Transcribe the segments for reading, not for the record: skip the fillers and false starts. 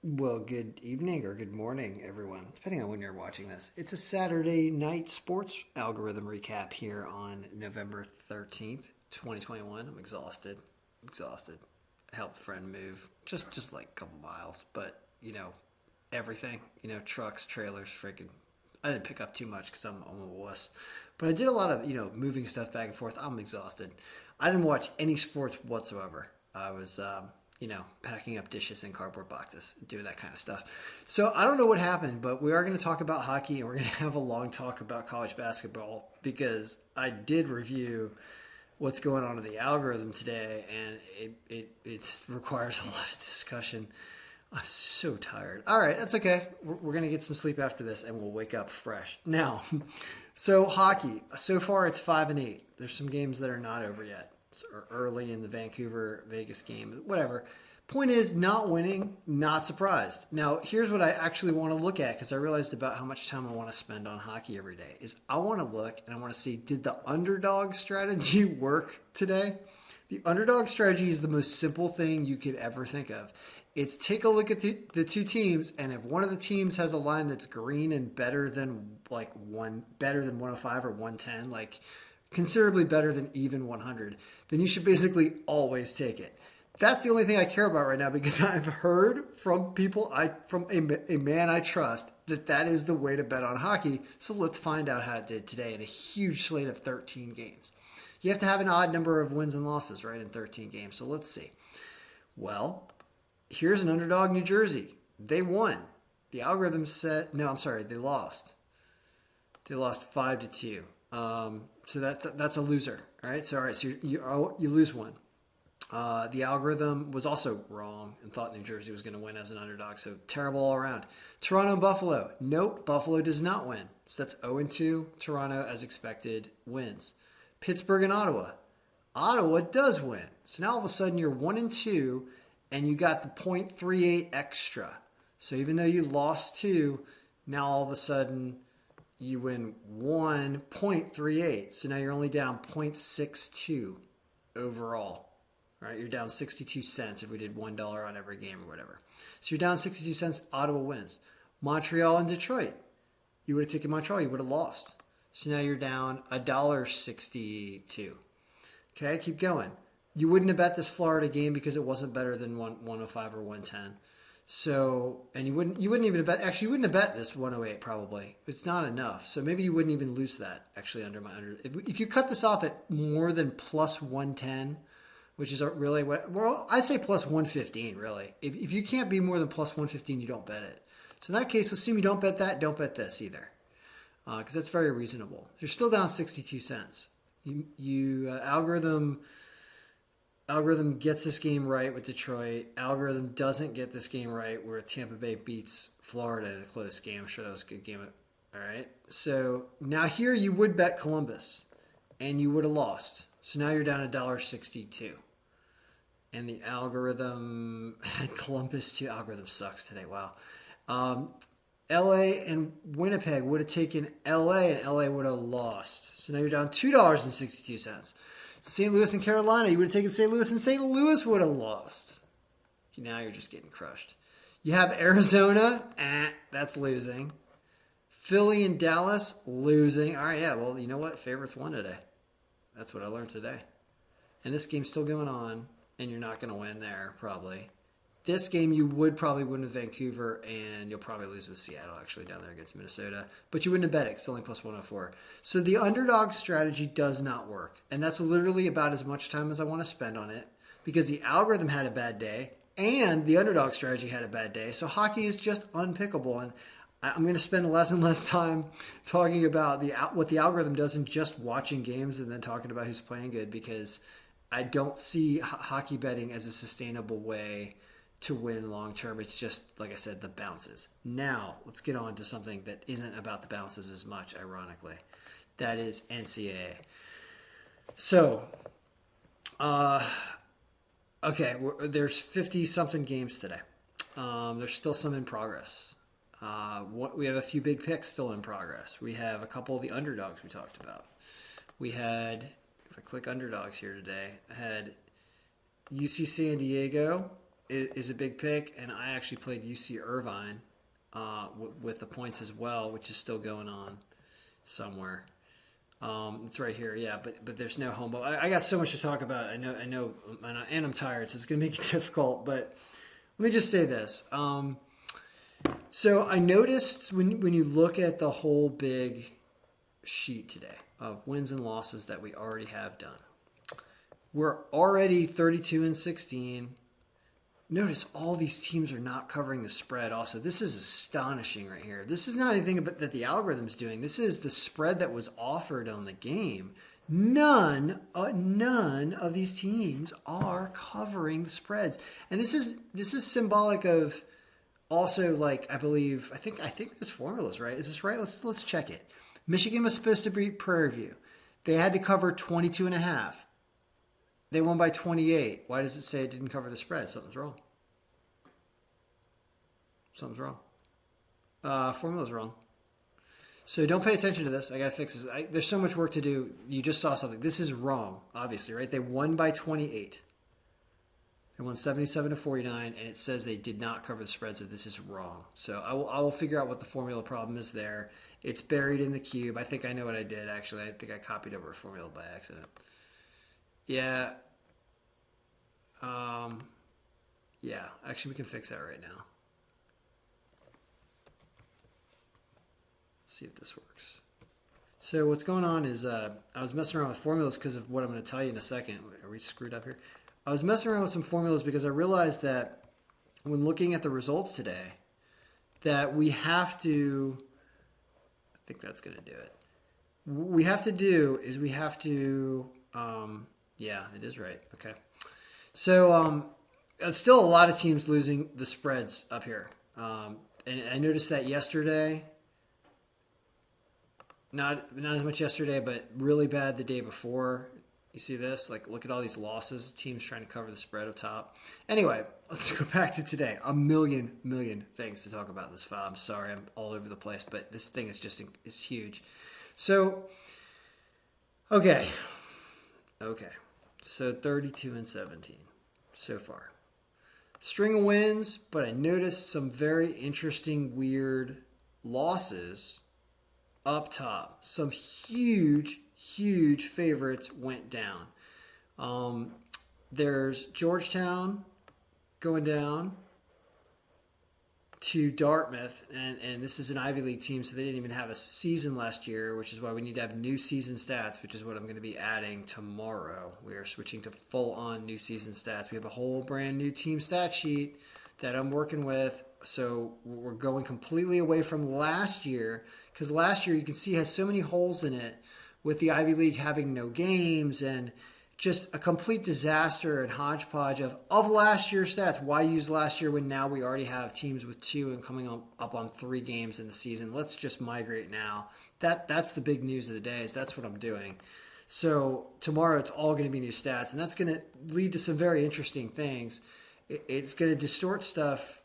Well, good evening or good morning, everyone, depending on when you're watching this. It's a Saturday night sports algorithm recap here on November 13th, 2021. I'm exhausted. Exhausted. I helped a friend move just like a couple miles, but everything, trucks, trailers, freaking. I didn't pick up too much because I'm a wuss. But I did a lot of, moving stuff back and forth. I'm exhausted. I didn't watch any sports whatsoever. I was packing up dishes in cardboard boxes, doing that kind of stuff. So I don't know what happened, but we are going to talk about hockey and we're going to have a long talk about college basketball because I did review what's going on in the algorithm today and it requires a lot of discussion. I'm so tired. All right, that's okay. We're going to get some sleep after this and we'll wake up fresh. Now, so hockey, so far it's 5-8. There's some games that are not over yet or early in the Vancouver Vegas game, whatever. Point is, not winning, not surprised. Now, here's what I actually want to look at because I realized about how much time I want to spend on hockey every day. Is I want to look and I want to see, did the underdog strategy work today? The underdog strategy is the most simple thing you could ever think of. It's take a look at the two teams, and if one of the teams has a line that's green and better than better than 105 or 110, like considerably better than even 100, then you should basically always take it. That's the only thing I care about right now because I've heard from people, from a man I trust, that is the way to bet on hockey. So let's find out how it did today in a huge slate of 13 games. You have to have an odd number of wins and losses, right, in 13 games. So let's see. Well, here's an underdog, New Jersey. They won. The algorithm said, no, I'm sorry, they lost. They lost 5-2. So that's a loser. All right. So you lose one. The algorithm was also wrong and thought New Jersey was going to win as an underdog. So terrible all around. Toronto and Buffalo. Nope. Buffalo does not win. So that's 0-2. Toronto, as expected, wins. Pittsburgh and Ottawa. Ottawa does win. So now all of a sudden you're 1-2 and you got the 0.38 extra. So even though you lost 2, now all of a sudden you win 1.38. So now you're only down 0.62 overall. Right? You're down 62 cents if we did $1 on every game or whatever. So you're down 62 cents. Ottawa wins. Montreal and Detroit. You would have taken Montreal. You would have lost. So now you're down $1.62. Okay, keep going. You wouldn't have bet this Florida game because it wasn't better than 105 or 110. So, and you wouldn't even have bet, actually you wouldn't have bet this 108 probably. It's not enough. So maybe you wouldn't even lose that actually under my under. If you cut this off at more than plus 110, which is really what, well, I say plus 115 really. If you can't be more than plus 115, you don't bet it. So in that case, assume you don't bet that, don't bet this either. Because that's very reasonable. You're still down 62 cents. Algorithm gets this game right with Detroit. Algorithm doesn't get this game right where Tampa Bay beats Florida in a close game. I'm sure that was a good game. All right. So now here you would bet Columbus, and you would have lost. So now you're down $1.62. And the algorithm had Columbus too. Algorithm sucks today. Wow. LA and Winnipeg would have taken LA, and LA would have lost. So now you're down $2.62. St. Louis and Carolina, you would have taken St. Louis, and St. Louis would have lost. Now you're just getting crushed. You have Arizona, that's losing. Philly and Dallas, losing. All right, yeah, well, you know what? Favorites won today. That's what I learned today. And this game's still going on, and you're not going to win there, probably. This game you would probably win with Vancouver, and you'll probably lose with Seattle, actually, down there against Minnesota. But you wouldn't have bet it. It's only plus 104. So the underdog strategy does not work. And that's literally about as much time as I want to spend on it because the algorithm had a bad day, and the underdog strategy had a bad day. So hockey is just unpickable. And I'm going to spend less and less time talking about what the algorithm does and just watching games and then talking about who's playing good because I don't see hockey betting as a sustainable way to win long term. It's just, like I said, the bounces. Now, let's get on to something that isn't about the bounces as much, ironically. That is NCAA. So, okay, there's 50-something games today. There's still some in progress. We have a few big picks still in progress. We have a couple of the underdogs we talked about. We had, if I click underdogs here today, I had UC San Diego is a big pick, and I actually played UC Irvine with the points as well, which is still going on somewhere. It's right here, yeah, but there's no home ball. I got so much to talk about. I know, and I'm tired, so it's going to make it difficult. But let me just say this. So I noticed when you look at the whole big sheet today of wins and losses that we already have done, we're already 32-16. Notice all these teams are not covering the spread also. This is astonishing right here. This is not anything that the algorithm's doing. This is the spread that was offered on the game. None of these teams are covering the spreads. And this is symbolic of also, like, I think this formula is right. Is this right? Let's check it. Michigan was supposed to beat Prairie View. They had to cover 22.5. They won by 28. Why does it say it didn't cover the spread? Something's wrong. Formula's wrong. So don't pay attention to this. I got to fix this. There's so much work to do. You just saw something. This is wrong, obviously, right? They won by 28. They won 77-49, and it says they did not cover the spread, so this is wrong. So I will figure out what the formula problem is there. It's buried in the cube. I think I know what I did, actually. I think I copied over a formula by accident. Yeah. Yeah, actually we can fix that right now. Let's see if this works. So what's going on is I was messing around with formulas because of what I'm going to tell you in a second. Are we screwed up here? I was messing around with some formulas because I realized that when looking at the results today, that we have to, I think that's going to do it. What we have to, yeah, it is right. Okay. So still a lot of teams losing the spreads up here. And I noticed that yesterday. Not as much yesterday, but really bad the day before. You see this? Like, look at all these losses. Teams trying to cover the spread up top. Anyway, let's go back to today. A million things to talk about this file. I'm sorry, I'm all over the place, but this thing is huge. So, okay. So 32-17 so far. String of wins, but I noticed some very interesting, weird losses up top. Some huge favorites went down. There's Georgetown going down to Dartmouth, and this is an Ivy League team, so they didn't even have a season last year, which is why we need to have new season stats, which is what I'm going to be adding tomorrow. We are switching to full-on new season stats. We have a whole brand new team stat sheet that I'm working with, so we're going completely away from last year, because last year you can see has so many holes in it with the Ivy League having no games and just a complete disaster and hodgepodge of last year's stats. Why use last year when now we already have teams with 2 and coming up on 3 games in the season? Let's just migrate now. That's the big news of the day. That's what I'm doing. So tomorrow it's all going to be new stats, and that's going to lead to some very interesting things. It's going to distort stuff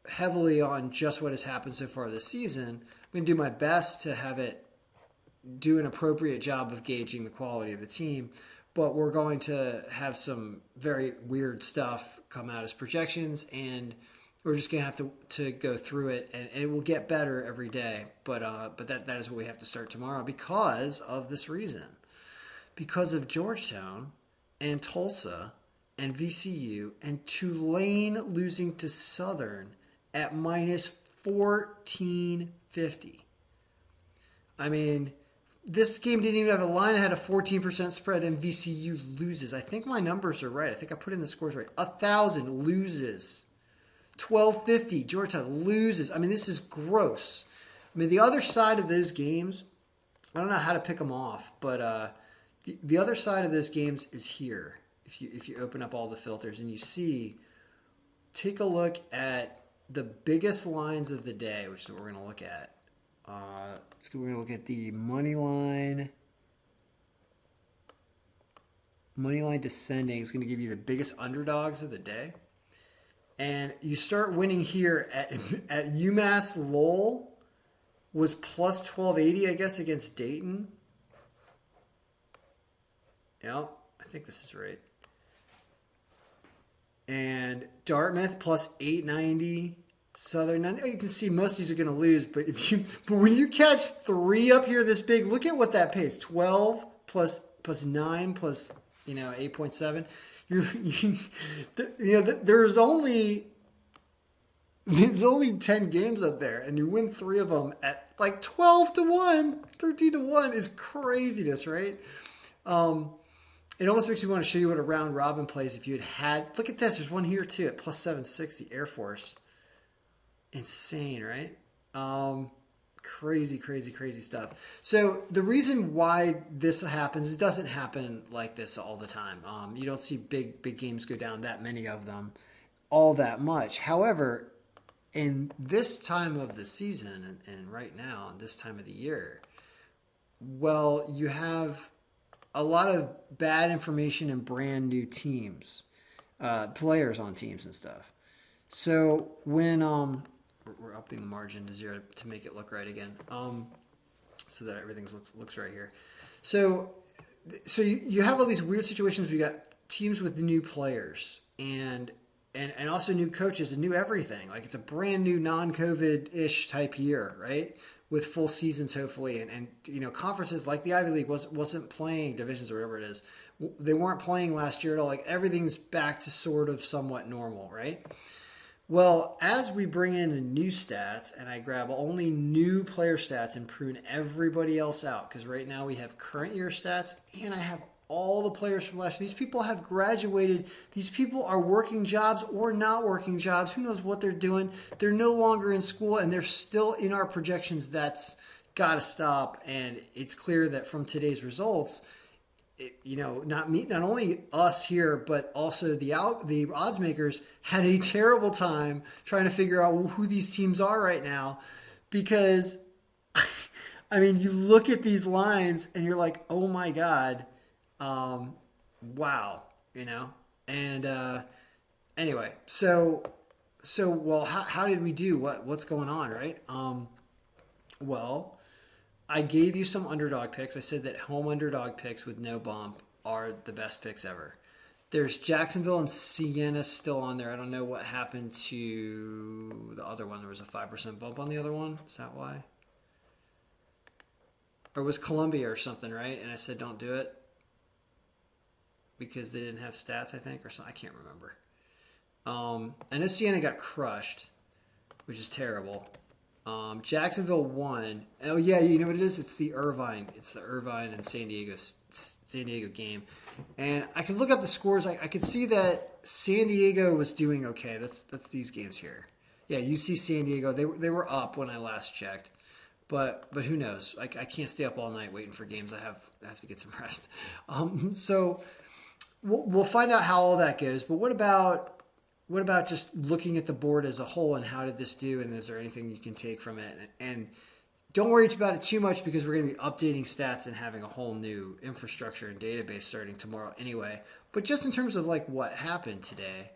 heavily on just what has happened so far this season. I'm going to do my best to have it do an appropriate job of gauging the quality of the team. But we're going to have some very weird stuff come out as projections, and we're just going to have to go through it, and it will get better every day. But that is what we have to start tomorrow because of this reason. Because of Georgetown and Tulsa and VCU and Tulane losing to Southern at minus 1450. I mean, this game didn't even have a line. It had a 14% spread, and VCU loses. I think my numbers are right. I think I put in the scores right. 1,000 loses. 1,250. Georgetown loses. I mean, this is gross. I mean, the other side of those games, I don't know how to pick them off, but the other side of those games is here. If you open up all the filters and you see, take a look at the biggest lines of the day, which is what we're going to look at. We're going to look at the money line. Money line descending is going to give you the biggest underdogs of the day. And you start winning here at UMass Lowell was plus 1280, I guess, against Dayton. Yeah, I think this is right. And Dartmouth plus 890. Southern, you can see most of these are going to lose, but when you catch 3 up here this big, look at what that pays. 12 plus 9 plus 8.7. There's only 10 games up there, and you win 3 of them at like 12-1, 13-1 is craziness, right? It almost makes me want to show you what a round robin plays if you had. Look at this. There's one here too at plus 760 Air Force. Insane, right? Crazy stuff. So the reason why this happens, it doesn't happen like this all the time. You don't see big games go down, that many of them, all that much. However, in this time of the season and right now, this time of the year, well, you have a lot of bad information and brand new teams, players on teams and stuff. So when we're upping the margin to 0 to make it look right again, so that everything looks right here. So you have all these weird situations where you got teams with new players and also new coaches and new everything. Like it's a brand new non-COVID-ish type year, right? With full seasons hopefully, and conferences like the Ivy League wasn't playing, divisions or whatever it is. They weren't playing last year at all. Like everything's back to sort of somewhat normal, right? Well, as we bring in the new stats and I grab only new player stats and prune everybody else out, because right now we have current year stats and I have all the players from last year. These people have graduated. These people are working jobs or not working jobs. Who knows what they're doing? They're no longer in school and they're still in our projections. That's got to stop. And it's clear that from today's results, not only us here, but also the odds makers had a terrible time trying to figure out who these teams are right now, because I mean, you look at these lines and you're like, oh my God, wow, and anyway, so well, how did we do? What's going on, right? Well, I gave you some underdog picks. I said that home underdog picks with no bump are the best picks ever. There's Jacksonville and Siena still on there. I don't know what happened to the other one. There was a 5% bump on the other one. Is that why? Or was Columbia or something, right? And I said don't do it because they didn't have stats, I think, or something. I can't remember. I know Siena got crushed, which is terrible. Jacksonville won. Oh yeah, you know what it is? It's the Irvine. It's the Irvine and San Diego game. And I could look up the scores. I could see that San Diego was doing okay. That's these games here. Yeah, you see San Diego. They were up when I last checked. But who knows? I can't stay up all night waiting for games. I have to get some rest. So we'll find out how all that goes. But what about just looking at the board as a whole and how did this do, and is there anything you can take from it? And don't worry about it too much because we're going to be updating stats and having a whole new infrastructure and database starting tomorrow anyway. But just in terms of like what happened today,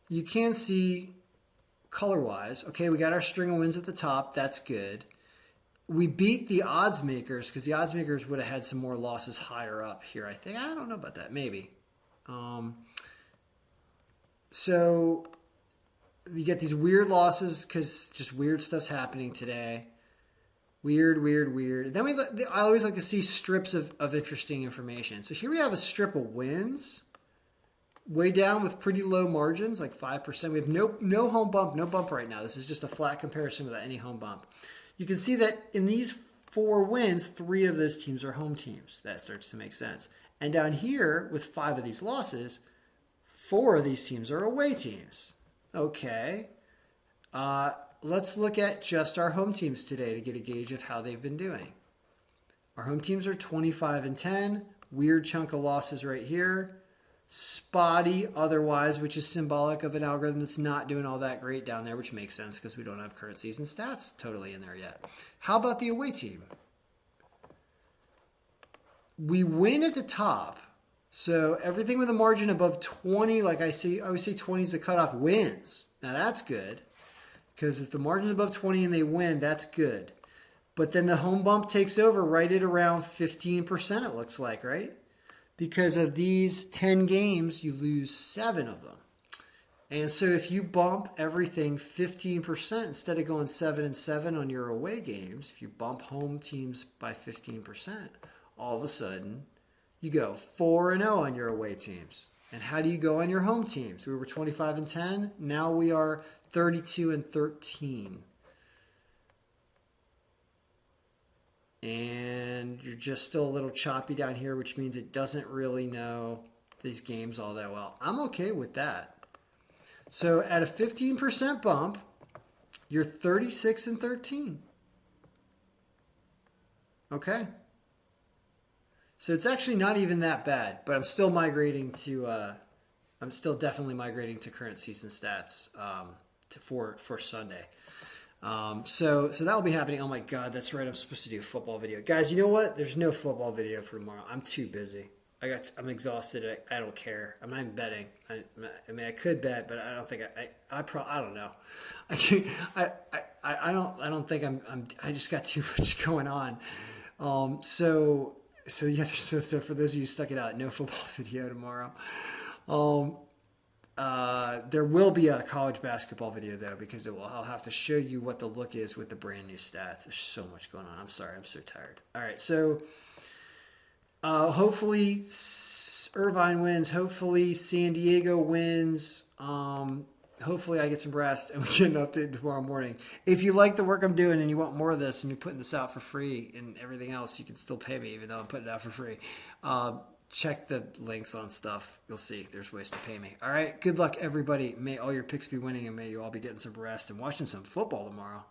you can see color-wise, okay, we got our string of wins at the top. That's good. We beat the odds makers because the odds makers would have had some more losses higher up here, I think. I don't know about that. Maybe. So you get these weird losses because just weird stuff's happening today. Weird. And then I always like to see strips of interesting information. So here we have a strip of wins, way down with pretty low margins, like 5%. We have no home bump, no bump right now. This is just a flat comparison without any home bump. You can see that in these 4 wins, 3 of those teams are home teams. That starts to make sense. And down here with 5 of these losses, 4 of these teams are away teams. Okay. Let's look at just our home teams today to get a gauge of how they've been doing. Our home teams are 25-10. Weird chunk of losses right here. Spotty otherwise, which is symbolic of an algorithm that's not doing all that great down there, which makes sense because we don't have current season stats totally in there yet. How about the away team? We win at the top. So everything with a margin above 20, like I always say 20 is the cutoff, wins. Now that's good because if the margin's above 20 and they win, that's good. But then the home bump takes over right at around 15%, it looks like, right? because of these 10 games, you lose 7 of them. And so if you bump everything 15%, instead of going 7-7 on your away games, if you bump home teams by 15%, all of a sudden you go 4-0 on your away teams. And how do you go on your home teams? We were 25-10. Now we are 32-13. And you're just still a little choppy down here, which means it doesn't really know these games all that well. I'm okay with that. So at a 15% bump, you're 36-13. Okay. So it's actually not even that bad, but I'm still migrating to. I'm still definitely migrating to current season stats for Sunday. So that will be happening. Oh my God, that's right. I'm supposed to do a football video, guys. You know what? There's no football video for tomorrow. I'm too busy. I'm exhausted. I don't care. I'm not even betting. I mean, I could bet, but I don't think I don't know. I don't think I just got too much going on. So for those of you who stuck it out, no football video tomorrow. There will be a college basketball video though, because I'll have to show you what the look is with the brand new stats. There's so much going on. I'm sorry. I'm so tired. All right. So, hopefully Irvine wins. Hopefully San Diego wins. Hopefully I get some rest and we get an update tomorrow morning. If you like the work I'm doing and you want more of this and you're putting this out for free and everything else, you can still pay me even though I'm putting it out for free. Check the links on stuff. You'll see there's ways to pay me. All right. Good luck, everybody. May all your picks be winning and may you all be getting some rest and watching some football tomorrow.